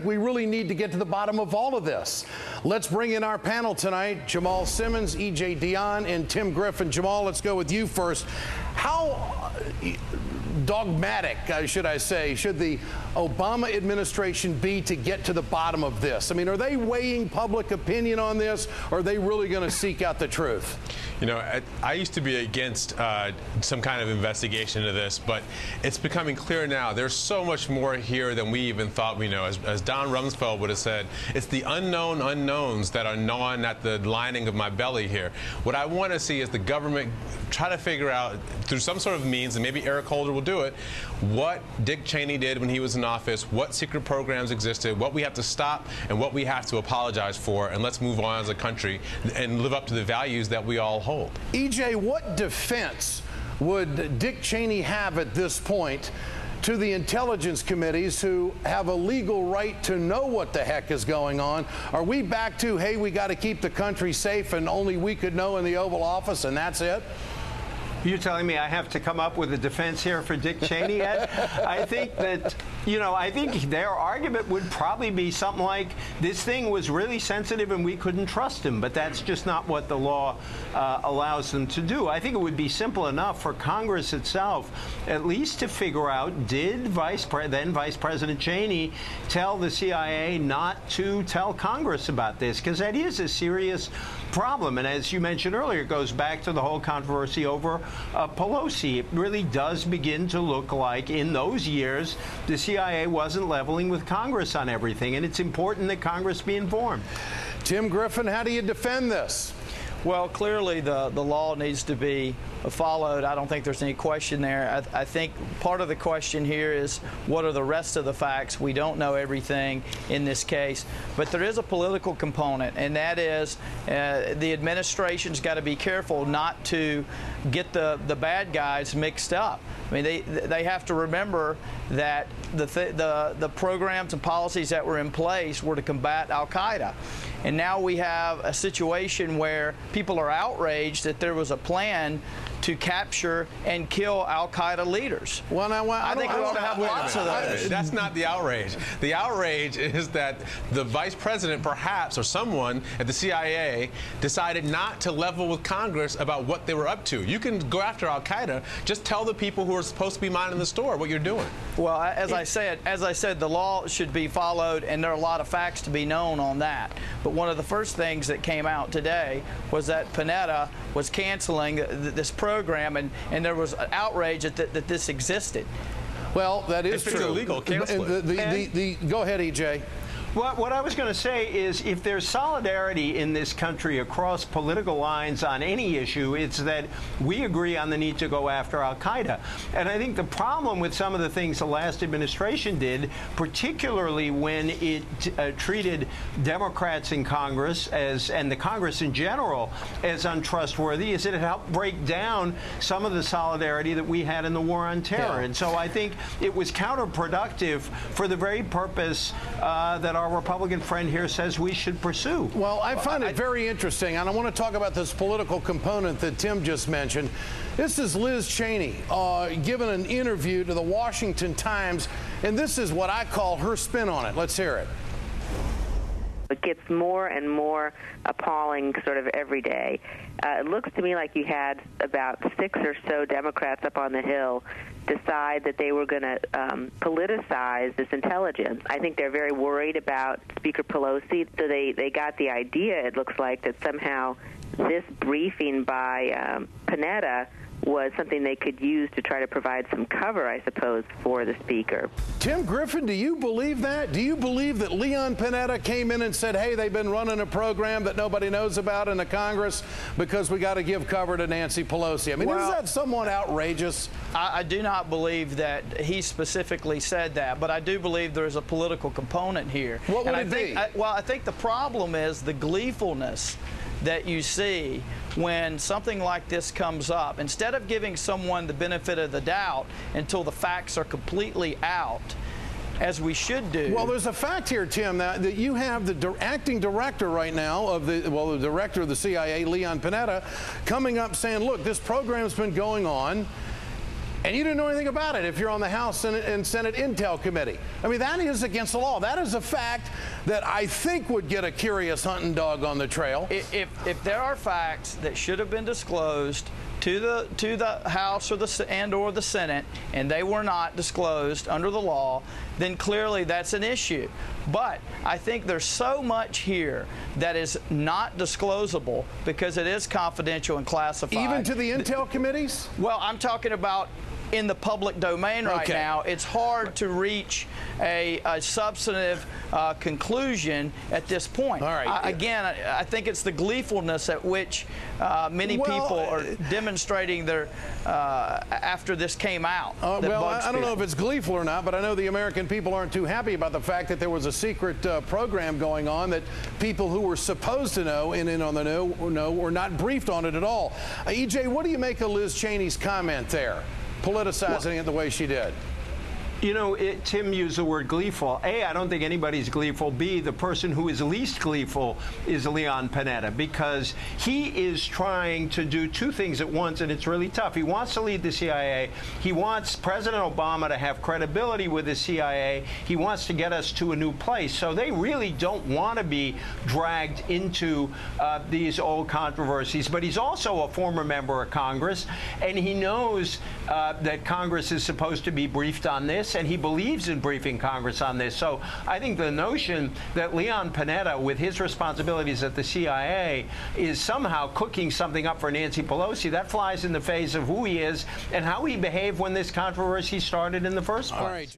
We really need to get to the bottom of all of this. Let's bring in our panel tonight, Jamal Simmons, E.J. Dionne, and Tim Griffin. Jamal, let's go with you first. How dogmatic, should I say, should the Obama administration be to get to the bottom of this? I mean, are they weighing public opinion on this, or are they really going to seek out the truth? You know, I used to be against some kind of investigation into this, but it's becoming clear now. There's so much more here than we even thought we know. As Don Rumsfeld would have said, it's the unknown unknowns that are gnawing at the lining of my belly here. What I want to see is the government try to figure out, through some sort of means, and maybe Eric Holder will do it, what Dick Cheney did when he was in office, what secret programs existed, what we have to stop, and what we have to apologize for, and let's move on as a country and live up to the values that we all hold. EJ, what defense would Dick Cheney have at this point to the intelligence committees who have a legal right to know what the heck is going on? Are we back to, hey, we got to keep the country safe and only we could know in the Oval Office and that's it? You're telling me I have to come up with a defense here for Dick Cheney, Ed? I think that, you know, I think their argument would probably be something like, this thing was really sensitive and we couldn't trust him, but that's just not what the law allows them to do. I think it would be simple enough for Congress itself at least to figure out, did then Vice President Cheney tell the CIA not to tell Congress about this? Because that is a serious problem. And as you mentioned earlier, it goes back to the whole controversy over Pelosi. It really does begin to look like in those years the CIA wasn't leveling with Congress on everything, and it's important that Congress be informed. Tim Griffin, how do you defend this? Well, clearly the law needs to be followed. I don't think there's any question there. I think part of the question here is, what are the rest of the facts? We don't know everything in this case, but there is a political component, and that is the administration's got to be careful not to get the bad guys mixed up. I mean, they have to remember that the programs and policies that were in place were to combat al-Qaeda. And now we have a situation where people are outraged that there was a plan to capture and kill al-Qaeda leaders. Well, now, I think we ought to have lots of those. That's not the outrage. The outrage is that the vice president, perhaps, or someone at the CIA decided not to level with Congress about what they were up to. You can go after al-Qaeda. Just tell the people who are supposed to be minding the store what you're doing. Well, as I said, the law should be followed, and there are a lot of facts to be known on that. But one of the first things that came out today was that Panetta was canceling this program, and there was outrage that this existed. Well, that is true. It's illegal. Cancel it. Go ahead, EJ. What I was going to say is, if there's solidarity in this country across political lines on any issue, it's that we agree on the need to go after al-Qaeda. And I think the problem with some of the things the last administration did, particularly when it treated Democrats in Congress and the Congress in general as untrustworthy, is that it helped break down some of the solidarity that we had in the war on terror. Yeah. And so I think it was counterproductive for the very purpose that our Republican friend here says we should pursue. Well, I find it very interesting, and I want to talk about this political component that Tim just mentioned. This is Liz Cheney giving an interview to the Washington Times, and this is what I call her spin on it. Let's hear it. It gets more and more appalling sort of every day. It looks to me like you had about 6 or so Democrats up on the Hill decide that they were going to politicize this intelligence. I think they're very worried about Speaker Pelosi, so they got the idea, it looks like, that somehow this briefing by Panetta was something they could use to try to provide some cover, I suppose, for the speaker. Tim Griffin, do you believe that? Do you believe that Leon Panetta came in and said, hey, they've been running a program that nobody knows about in the Congress because we got to give cover to Nancy Pelosi? I mean, isn't that somewhat outrageous? I do not believe that he specifically said that, but I do believe there's a political component here. What would it be? I think the problem is the gleefulness that you see when something like this comes up. Instead of giving someone the benefit of the doubt until the facts are completely out, as we should do. Well, there's a fact here, Tim, that you have the acting director right now of the director of the CIA, Leon Panetta, coming up saying, look, this program's been going on. and you didn't know anything about it if you're on the House and Senate Intel Committee. I mean, that is against the law. That is a fact that I think would get a curious hunting dog on the trail. If there are facts that should have been disclosed to the House or the Senate, and they were not disclosed under the law, then clearly that's an issue. But I think there's so much here that is not disclosable because it is confidential and classified. Even to the Intel committees? Well, I'm talking about in the public domain right now. It's hard to reach a substantive conclusion at this point. All right. I think it's the gleefulness at which many people are demonstrating their after this came out. I don't know if it's gleeful or not, but I know the American people aren't too happy about the fact that there was a secret program going on that people who were supposed to know and in on the know were not briefed on it at all. EJ, what do you make of Liz Cheney's comment there, politicizing it the way she did? You know, Tim used the word gleeful. A, I don't think anybody's gleeful. B, the person who is least gleeful is Leon Panetta, because he is trying to do two things at once, and it's really tough. He wants to lead the CIA. He wants President Obama to have credibility with the CIA. He wants to get us to a new place. So they really don't want to be dragged into these old controversies. But he's also a former member of Congress, and he knows that Congress is supposed to be briefed on this, and he believes in briefing Congress on this. So I think the notion that Leon Panetta, with his responsibilities at the CIA, is somehow cooking something up for Nancy Pelosi, that flies in the face of who he is and how he behaved when this controversy started in the first place. All right.